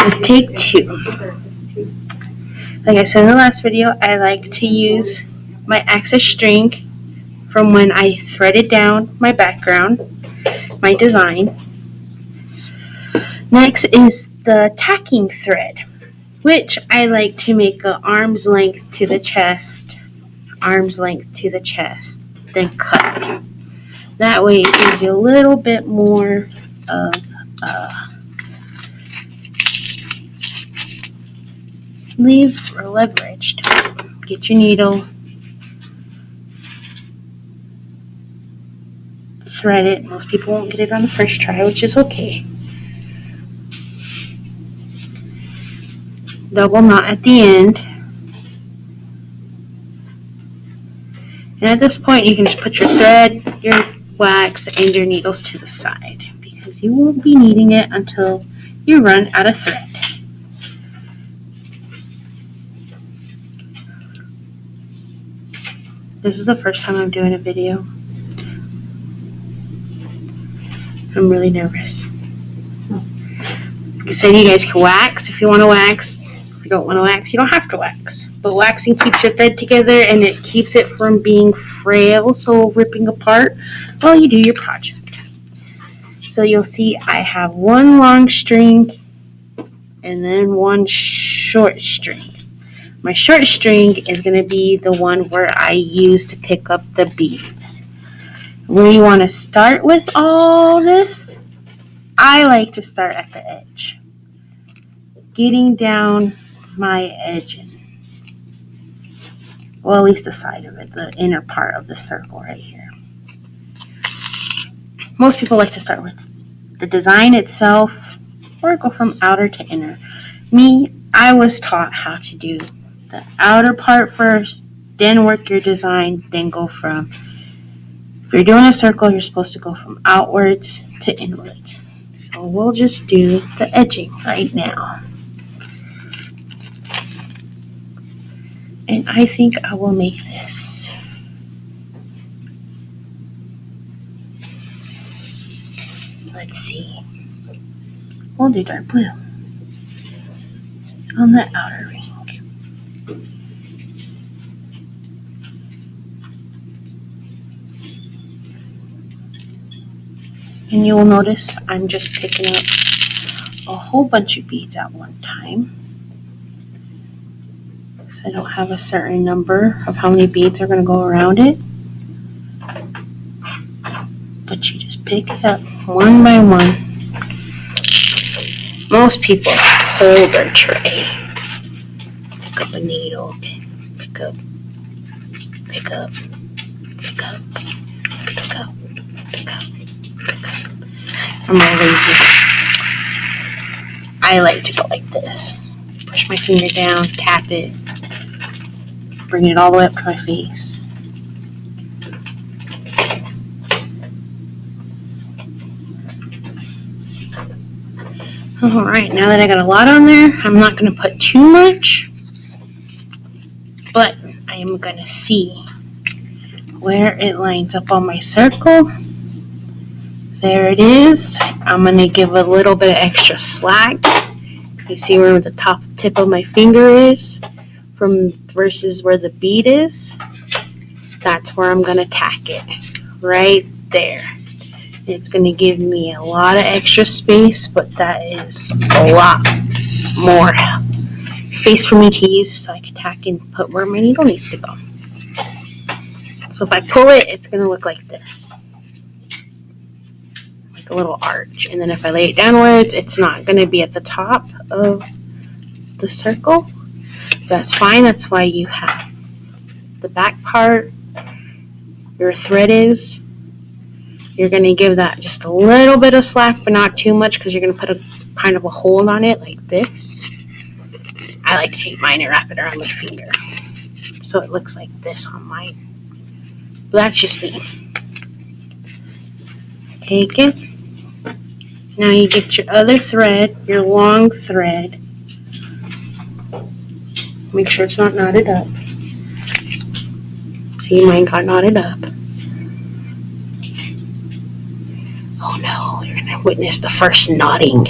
with take 2. Like I said in the last video, I like to use my access string from when I threaded down my background, my design. Next is the tacking thread, which I like to make an arm's length to the chest, then cut. That way it gives you a little bit more of leverage to it. Get your needle, thread it. Most people won't get it on the first try, which is okay. Double knot at the end. And at this point, you can just put your thread, your wax, and your needles to the side because you won't be needing it until you run out of thread. This is the first time I'm doing a video. I'm really nervous. Like I said, you guys can wax if you want to wax. If you don't want to wax, you don't have to wax. But waxing keeps your thread together and it keeps it from being frail, so ripping apart while you do your project. So you'll see I have one long string and then one short string. My short string is going to be the one where I use to pick up the beads. Where you want to start with all this, I like to start at the edge. Getting down my edge, well, at least the side of it, the inner part of the circle right here. Most people like to start with the design itself or go from outer to inner. Me, I was taught how to do the outer part first, then work your design, then go from, if you're doing a circle, you're supposed to go from outwards to inwards. So we'll just do the edging right now. And I think I will make this. Let's see. We'll do dark blue on the outer ring. And you'll notice I'm just picking up a whole bunch of beads at one time. Because I don't have a certain number of how many beads are going to go around it. But you just pick it up one by one. Most people hold their tray. Pick up a needle, pick up, pick up, pick up, pick up, pick up, pick up. I'm all lazy. I like to go like this. Push my finger down, tap it, bring it all the way up to my face. Alright, now that I got a lot on there, I'm not going to put too much, but I am going to see where it lines up on my circle. There it is. I'm going to give a little bit of extra slack. You see where the top tip of my finger is versus where the bead is? That's where I'm going to tack it, right there. It's going to give me a lot of extra space, but that is a lot more space for me to use so I can tack and put where my needle needs to go. So if I pull it, it's going to look like this. Like a little arch. And then if I lay it downwards, it's not going to be at the top of the circle. That's fine. That's why you have the back part, your thread is. You're going to give that just a little bit of slack, but not too much, because you're going to put a kind of a hold on it like this. I like to take mine and wrap it around my finger, so it looks like this on mine. But that's just me. Take it. Now you get your other thread, your long thread. Make sure it's not knotted up. See, mine got knotted up. Oh no, you're going to witness the first knotting.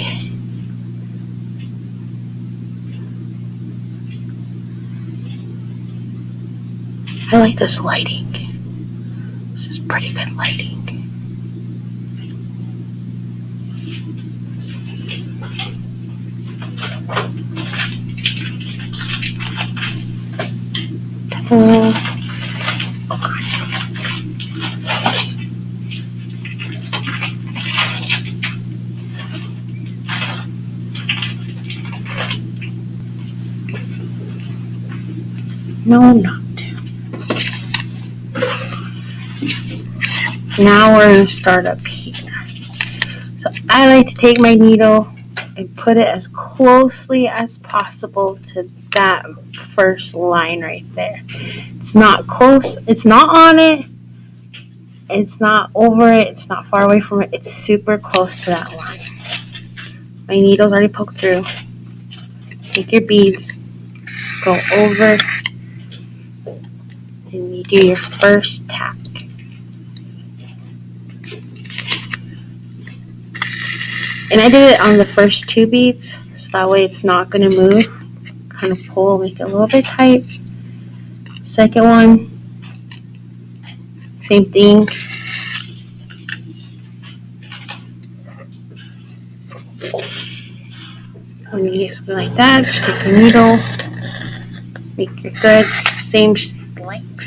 I like this lighting. This is pretty good lighting. Oh, no, not. Now we're going to start up here. So I like to take my needle and put it as closely as possible to that first line right there. It's not close, it's not on it, it's not over it, it's not far away from it, it's super close to that line. My needle's already poked through. Take your beads, go over, and you do your first tack. And I did it on the first two beads, so that way it's not going to move. Kind of pull, make it a little bit tight. Second one, same thing. When you get something like that, just take your needle, make your threads same length,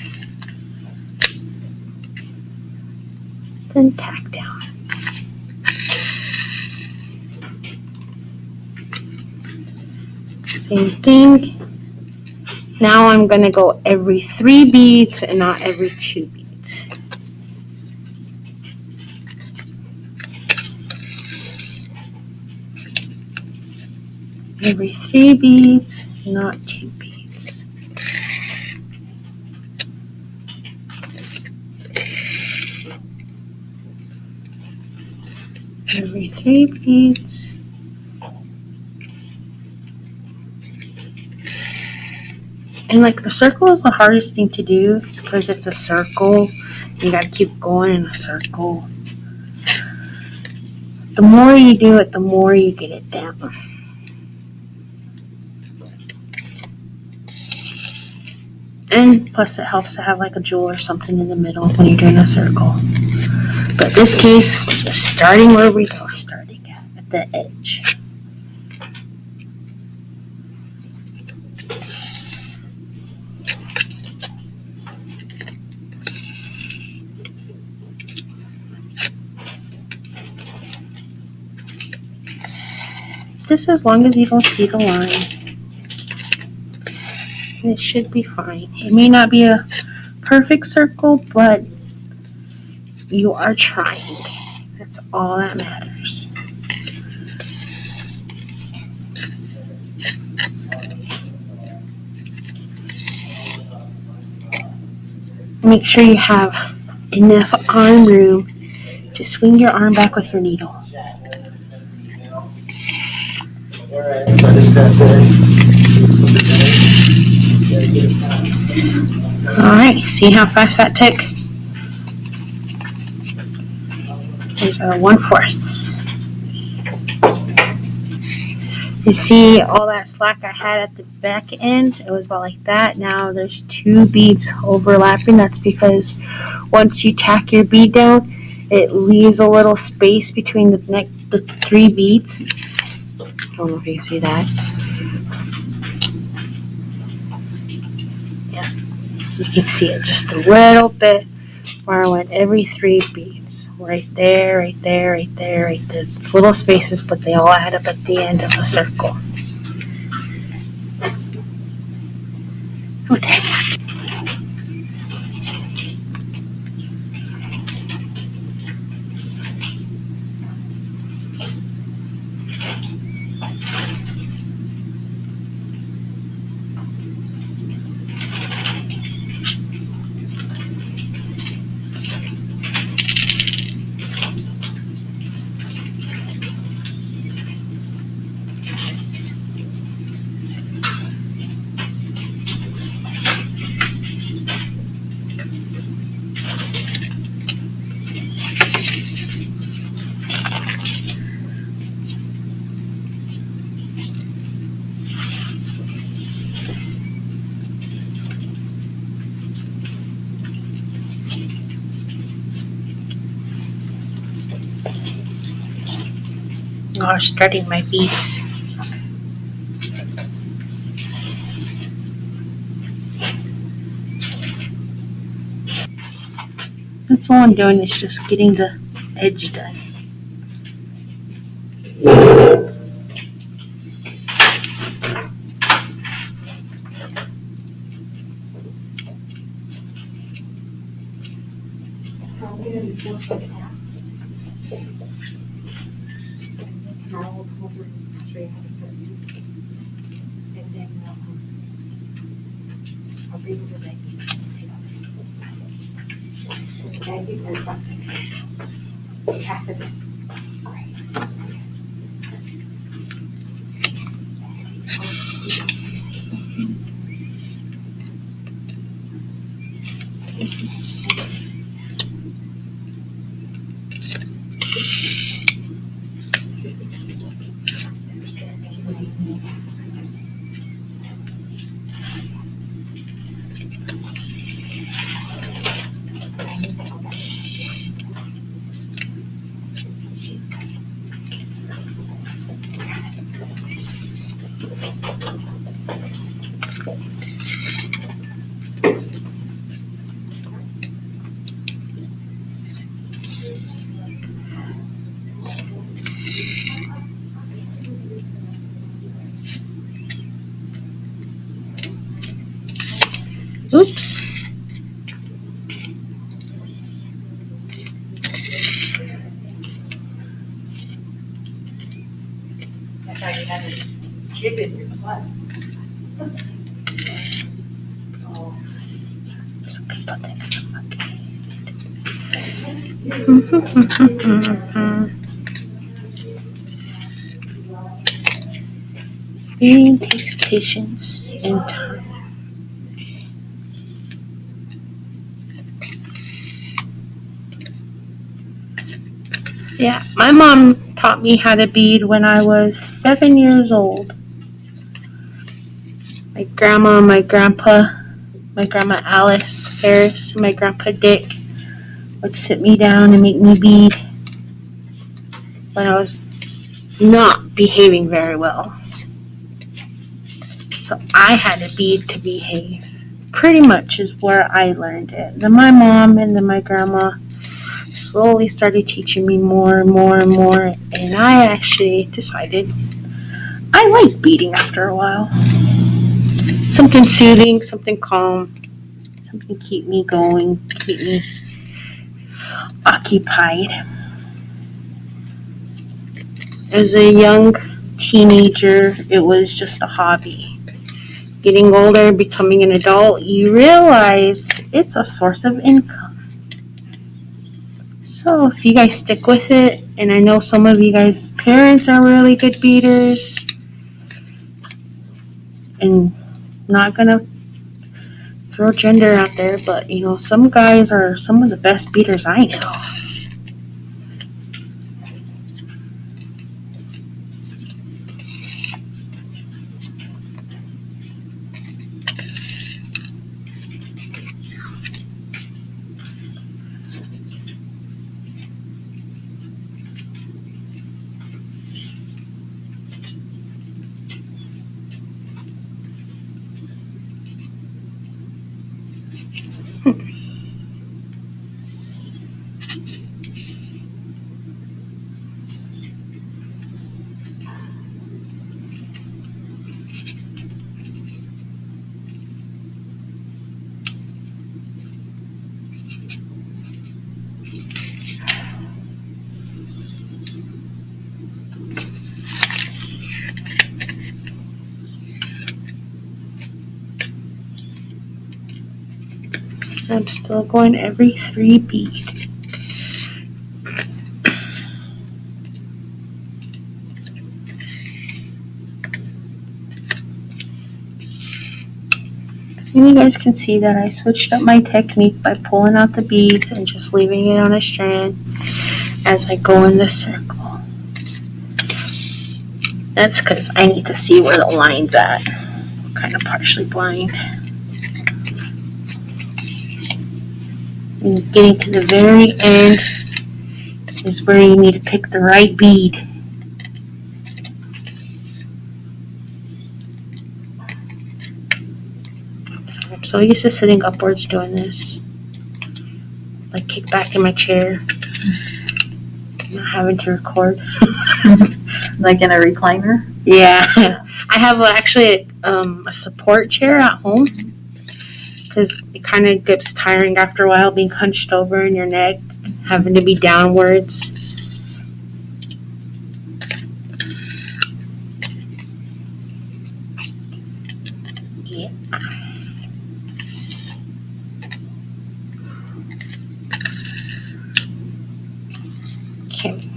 then tack down. Same thing. Now I'm going to go every 3 beads and not every 2 beads. Every 3 beads, not 2 beads. Every 3 beads. And like the circle is the hardest thing to do because it's a circle. You gotta keep going in a circle. The more you do it, the more you get it down. And plus it helps to have like a jewel or something in the middle when you're doing a circle. But in this case, we're just starting where we are starting at the edge. Just as long as you don't see the line, it should be fine. It may not be a perfect circle, but you are trying. That's all that matters. Make sure you have enough arm room to swing your arm back with your needle. Alright, see how fast that took? These are 1/4. You see all that slack I had at the back end? It was about like that. Now there's 2 beads overlapping. That's because once you tack your bead down, it leaves a little space between the 3 beads. I don't know if you can see that. Yeah, you can see it just a little bit where I went every 3 beads. Right there, right there, right there, right there. It's little spaces, but they all add up at the end of the circle. Okay. or starting my beads. That's all I'm doing is just getting the edge done. Oops. I thought you had a jig in your butt. Beading takes patience and time. Yeah, my mom taught me how to bead when I was 7 years old. My grandma, my grandpa, my grandma Alice Harris, and my grandpa Dick would sit me down and make me bead when I was not behaving very well. So I had to bead to behave. Pretty much is where I learned it. Then my mom and then my grandma slowly started teaching me more and more and more, and I actually decided I like beading after a while. Something soothing, something calm, something keep me going, keep me occupied. As a young teenager, it was just a hobby. Getting older, becoming an adult, you realize it's a source of income. So if you guys stick with it, and I know some of you guys' parents are really good beaders, and not gonna throw gender out there, but some guys are some of the best beaters I know. I'm still going every 3 bead. And you guys can see that I switched up my technique by pulling out the beads and just leaving it on a strand as I go in the circle. That's because I need to see where the line's at. I'm kind of partially blind. And getting to the very end is where you need to pick the right bead. I'm so used to sitting upwards doing this. Like kick back in my chair. Not having to record. Like in a recliner? Yeah. I have actually a support chair at home. Because it kind of gets tiring after a while being hunched over in your neck. Having to be downwards. Yeah. Okay.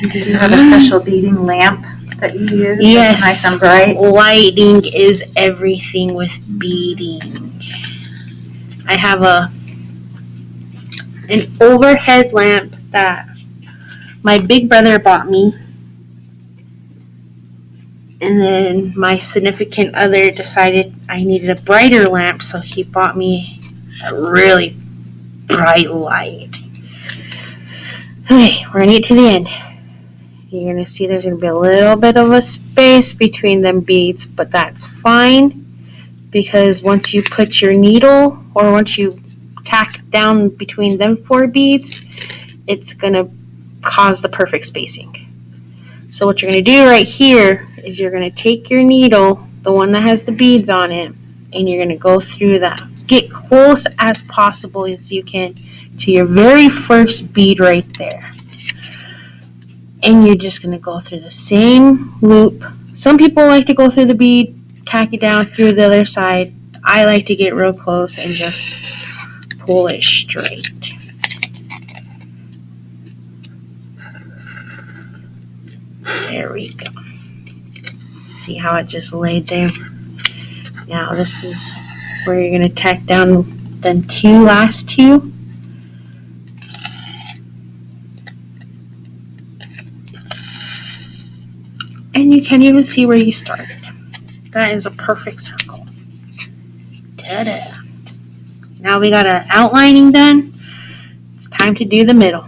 Do you have a special beading lamp that you use? Yes. That's nice and bright. Lighting is everything with beading. I have an overhead lamp that my big brother bought me. And then my significant other decided I needed a brighter lamp, so he bought me a really bright light. Okay, we're gonna get to the end. You're gonna see there's gonna be a little bit of a space between them beads, but that's fine because once you put your needle or once you tack down between them 4 beads, it's gonna cause the perfect spacing. So what you're gonna do right here is you're gonna take your needle, the one that has the beads on it, and you're gonna go through that. Get close as possible as you can to your very first bead right there. And you're just gonna go through the same loop. Some people like to go through the bead, tack it down through the other side. I like to get real close and just pull it straight. There we go. See how it just laid there? Now this is where you're going to tack down the last two. And you can't even see where you started. That is a perfect circle. Ta-da! Now we got our outlining done. It's time to do the middle.